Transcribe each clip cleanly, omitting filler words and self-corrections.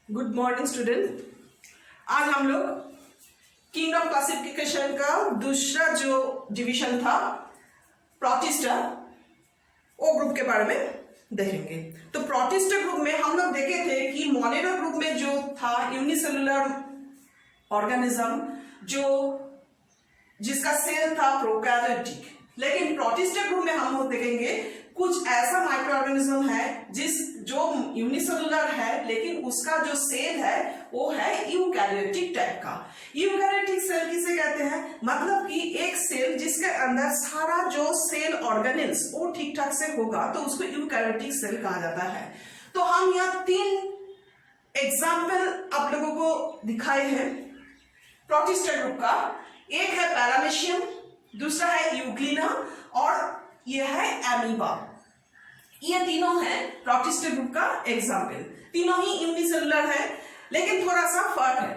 Good morning student. आज हम लोग किंगडम क्लासिफिकेशन का दूसरा जो डिवीजन था प्रोटिस्टा, वो ग्रुप के बारे में देखेंगे। तो प्रोटिस्टा ग्रुप में हम लोग देखे थे कि मोनेरो ग्रुप में जो था यूनिसेलुलर ऑर्गेनिज्म जो जिसका सेल था प्रोकैरियोटिक, लेकिन प्रोटिस्टा ग्रुप में हम लोग देखेंगे कुछ ऐसा माइक्रो ऑर्गेनिज्म है जो यूनिसेलुलर है लेकिन उसका जो सेल है वो है यूकैरियोटिक टाइप का। यूकैरियोटिक सेल किसे कहते हैं? मतलब कि एक सेल जिसके अंदर सारा जो सेल ऑर्गेनेल्स वो ठीक ठाक से होगा तो उसको यूकैरियोटिक सेल कहा जाता है। तो हम यहाँ 3 एग्जाम्पल आप लोगों को दिखाए हैं प्रोटिस्टा ग्रुप का। एक है पैरामेशियम, दूसरा है यूग्लिना और यह है एमीबा। ये तीनों है प्रोटिस्टा ग्रुप का एग्जाम्पल। तीनों ही यूनिसेलुलर है लेकिन थोड़ा सा फर्क है।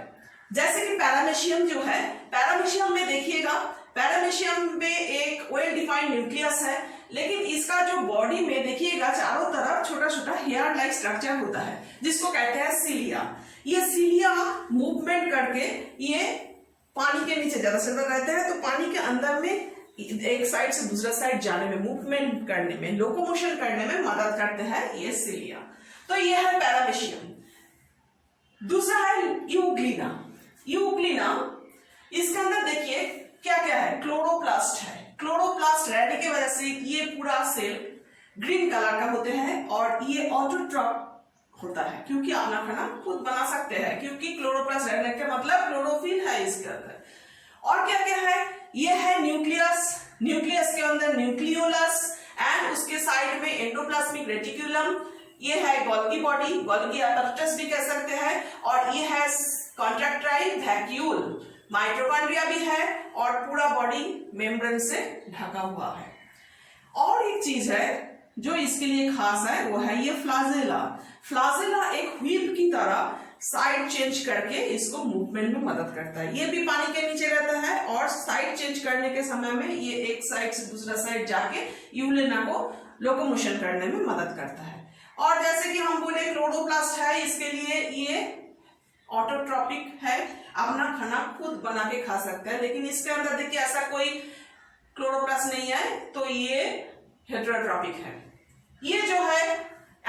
जैसे कि पैरामेशियम जो है, पैरामेशियम में देखिएगा, पैरामेशियम में एक वेल डिफाइंड न्यूक्लियस है लेकिन इसका जो बॉडी में देखिएगा चारों तरफ छोटा छोटा हेयर लाइक स्ट्रक्चर होता है जिसको कहते हैं सिलिया। ये सिलिया मूवमेंट करके ये पानी के नीचे ज्यादा से ज्यादा रहते हैं, तो पानी के अंदर में एक साइड से दूसरा साइड जाने में, मूवमेंट करने में, लोकोमोशन करने में मदद करते हैं ये सिलिया। तो ये है पैरामेशियम। दूसरा है यूग्लिना। यूग्लिना इसके अंदर देखिए क्या क्या है, क्लोरोप्लास्ट है। क्लोरोप्लास्ट रहने की वजह से ये पूरा सेल ग्रीन कलर का होते हैं और ये ऑटोट्रॉप होता है क्योंकि अपना खाना खुद बना सकते हैं, क्योंकि क्लोरोप्लास्ट रहने का मतलब क्लोरोफिल है इसके अंदर। और क्या क्या है, ये है न्यूक्लियस। न्यूक्लियस के अंदर न्यूक्लियोलस एंड उसके साइड में एंडोप्लाज्मिक रेटिकुलम। ये है गोल्गी बॉडी, गोल्गी apparatus भी कह सकते हैं। और ये है कॉन्ट्रैक्टाइल वैक्यूल, माइटोकॉन्ड्रिया भी है और पूरा बॉडी मेम्ब्रेन से ढका हुआ है। और एक चीज है जो इसके लिए खास है वो है ये फ्लाजेला। फ्लाजेला एक व्हील की तरह साइड चेंज करके इसको मूवमेंट में मदद करता है। ये भी पानी के नीचे रहता है और साइड चेंज करने के समय में ये एक साइड से दूसरा साइड जाके यूग्लिना को लोकोमोशन करने में मदद करता है। और जैसे कि हम बोले क्लोरोप्लास्ट है, इसके लिए ये ऑटोट्रॉपिक है, अपना खाना खुद बना के खा सकता है। लेकिन इसके अंदर देखिए ऐसा कोई क्लोरोप्लास्ट नहीं है, तो ये हेटेरोट्रॉपिक है। ये जो है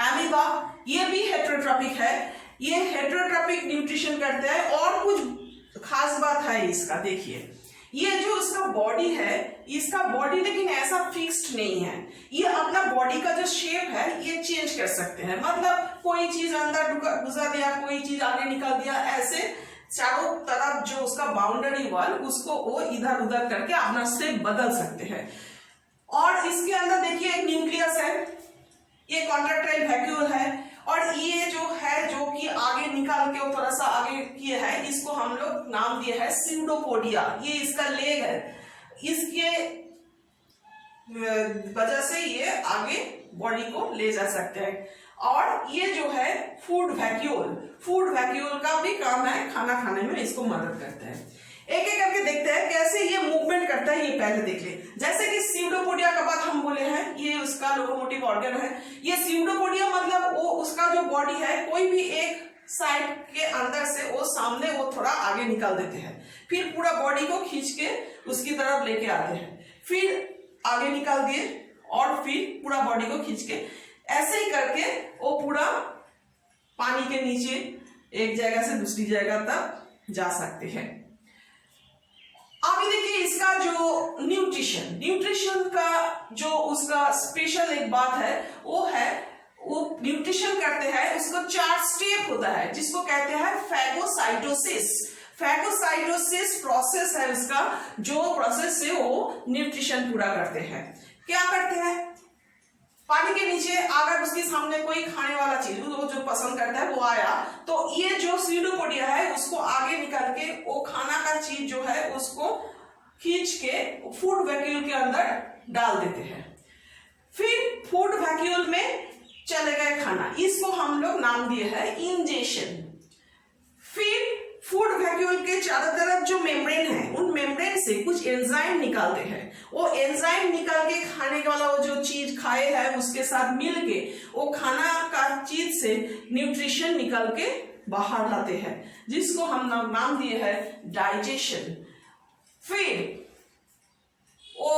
एमीबा, ये भी हेटेरोट्रॉपिक है। ये हेटेरोट्रॉपिक न्यूट्रिशन करते हैं। और कुछ खास बात है इसका, देखिए ये जो इसका बॉडी है, इसका बॉडी लेकिन ऐसा फिक्स्ड नहीं है। ये अपना बॉडी का जो शेप है ये चेंज कर सकते हैं। मतलब कोई चीज अंदर घुसा दिया, कोई चीज आगे निकाल दिया, ऐसे चारों तरफ जो उसका बाउंड्री वॉल उसको वो इधर उधर करके अपना शेप बदल सकते हैं। और इसके अंदर देखिए एक न्यूक्लियस है, ये कॉन्ट्रैक्टाइल वैक्यूल है और ये जो है जो कि आगे निकाल के थोड़ा सा आगे किया है, इसको हम लोग नाम दिया है स्यूडोपोडिया। ये इसका लेग है, इसके वजह से ये आगे बॉडी को ले जा सकते हैं। और ये जो है फूड वैक्यूल, फूड वैक्यूल का भी काम है, खाना खाने में इसको मदद करता है। एक एक करके देखते हैं कैसे ये मूवमेंट करता है। ये पहले देख ले, जैसे कि स्यूडोपोडिया का बात हम बोले हैं, ये उसका लोकोमोटिव ऑर्गन है। ये स्यूडोपोडिया मतलब वो उसका जो बॉडी है कोई भी एक साइड के अंदर से वो सामने वो थोड़ा आगे निकाल देते हैं, फिर पूरा बॉडी को खींच के उसकी तरफ लेके आते हैं, फिर आगे निकाल दिए और फिर पूरा बॉडी को खींच के ऐसे ही करके वो पूरा पानी के नीचे एक जगह से दूसरी जगह तक जा सकते हैं। अभी देखिए इसका जो न्यूट्रिशन का जो उसका स्पेशल एक बात है वो है, वो न्यूट्रिशन करते हैं उसको 4 स्टेप होता है जिसको कहते हैं फैगोसाइटोसिस। फैगोसाइटोसिस प्रोसेस है उसका, जो प्रोसेस से वो न्यूट्रिशन पूरा करते हैं। क्या करते हैं, पानी के नीचे अगर उसके सामने कोई खाने वाला चीज वो जो पसंद करता है वो आया, तो ये जो स्यूडोपोडिया है उसको आगे निकाल के वो खाना का चीज जो है उसको खींच के फूड वैक्यूल के अंदर डाल देते हैं। फिर फूड वैक्यूल में चले गए खाना, इसको हम लोग नाम दिए है इंजेशन। फिर फूड वैक्यूल के चारों तरफ जो मेम्ब्रेन है उन मेम्ब्रेन से कुछ एंजाइम निकालते हैं। वो एंजाइम निकाल के खाने वाला वो जो चीज खाए है उसके साथ मिल के वो खाना का चीज से न्यूट्रिशन निकल के बाहर लाते हैं, जिसको हम नाम दिए है डाइजेशन। फिर वो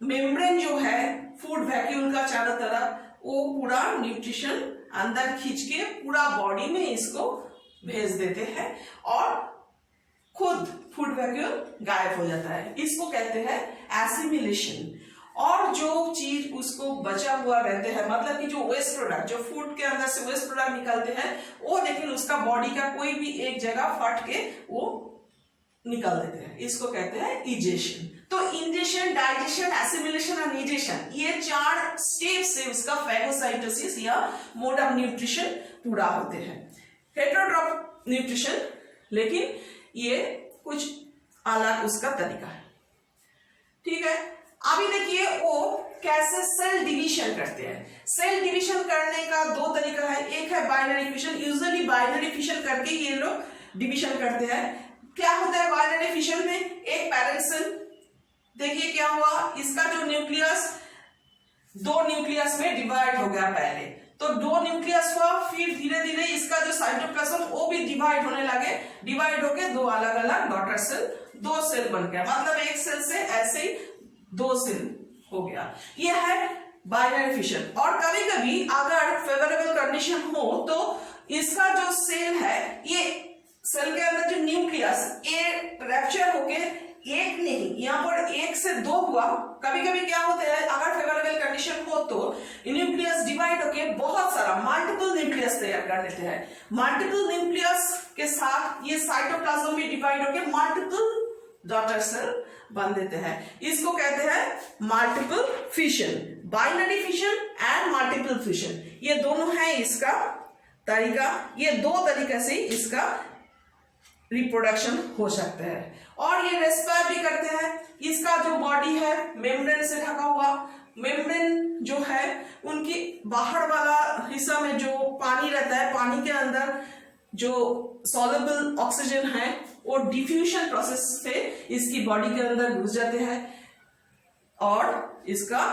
मेम्ब्रेन जो है फूड वैक्यूल का चारों तरफ, वो पूरा न्यूट्रिशन अंदर खींच के पूरा बॉडी में इसको भेज देते हैं और खुद फूड वैक्यूल गायब हो जाता है। इसको कहते हैं एसिमिलेशन। और जो चीज उसको बचा हुआ रहते हैं, मतलब कि जो वेस्ट प्रोडक्ट, जो फूड के अंदर से वेस्ट प्रोडक्ट निकलते हैं, वो लेकिन उसका बॉडी का कोई भी एक जगह फट के वो निकाल देते हैं, इसको कहते हैं इजेशन। तो इंजेशन, डाइजेशन, एसिमिलेशन और इजेशन, ये 4 स्टेप से उसका फैगोसाइटोसिस या मोड ऑफ न्यूट्रिशन पूरा होते हैं। हेटेरोट्रॉफ न्यूट्रिशन, लेकिन ये कुछ अलग उसका तरीका है। ठीक है, अभी देखिए वो कैसे सेल डिवीजन करते हैं। सेल डिवीजन करने का 2 तरीका है, एक है binary fission. Usually binary fission करके ये लोग डिवीजन करते हैं। क्या होता है बाइनरी फिशन में? एक पैरेंट सेल, देखिए क्या हुआ, इसका जो न्यूक्लियस 2 न्यूक्लियस में डिवाइड हो गया पहले, तो 2 न्यूक्लियस हुआ, फिर धीरे धीरे इसका जो साइटोप्लाज्म वो भी डिवाइड होने लगे, डिवाइड होके 2 अलग अलग डॉटर सेल, 2 सेल बन गया, मतलब एक सेल से ऐसे ही 2 सेल हो गया। ये है बाइनरी फिशन। और कभी कभी अगर फेवरेबल कंडीशन हो तो इसका जो सेल है, ये सेल के अंदर जो न्यूक्लियस ये रैप्चर होके एक नहीं, यहाँ पर 1 से 2 हुआ। कभी कभी क्या होता है, अगर फेवरेबल कंडीशन हो तो न्यूक्लियस डिवाइड होके बहुत सारा मल्टीपल न्यूक्लियस तैयार कर देते हैं। मल्टीपल न्यूक्लियस के साथ ये साइटोप्लाज्म भी डिवाइड होके मल्टीपल डॉटर सेल बन देते हैं। इसको कहते हैं multiple fission, binary fission and multiple fission. ये दोनों है इसका तरीका। ये 2 तरीके से इसका रिप्रोडक्शन हो सकता है। और ये रेस्पायर भी करते हैं। इसका जो बॉडी है मेम्ब्रेन से ढका हुआ, मेम्ब्रेन जो है उनकी बाहर वाला हिस्सा में जो पानी रहता है, पानी के अंदर जो सॉल्युबल ऑक्सीजन है वो डिफ्यूजन प्रोसेस से इसकी बॉडी के अंदर घुस जाते हैं और इसका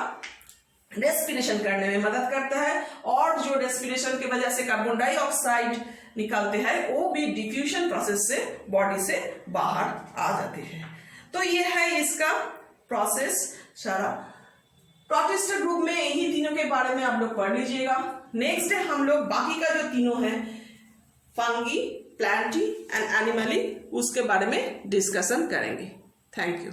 रेस्पिरेशन करने में मदद करता है। और जो रेस्पिरेशन की वजह से कार्बन डाइऑक्साइड निकालते हैं वो भी डिफ्यूजन प्रोसेस से बॉडी से बाहर आ जाते हैं। तो ये है इसका प्रोसेस सारा। प्रोटिस्ट ग्रुप में यही तीनों के बारे में आप लोग पढ़ लीजिएगा। नेक्स्ट डे हम लोग बाकी का जो तीनों है, फंगी, प्लांटी एंड एनिमली, उसके बारे में डिस्कशन करेंगे। Thank you.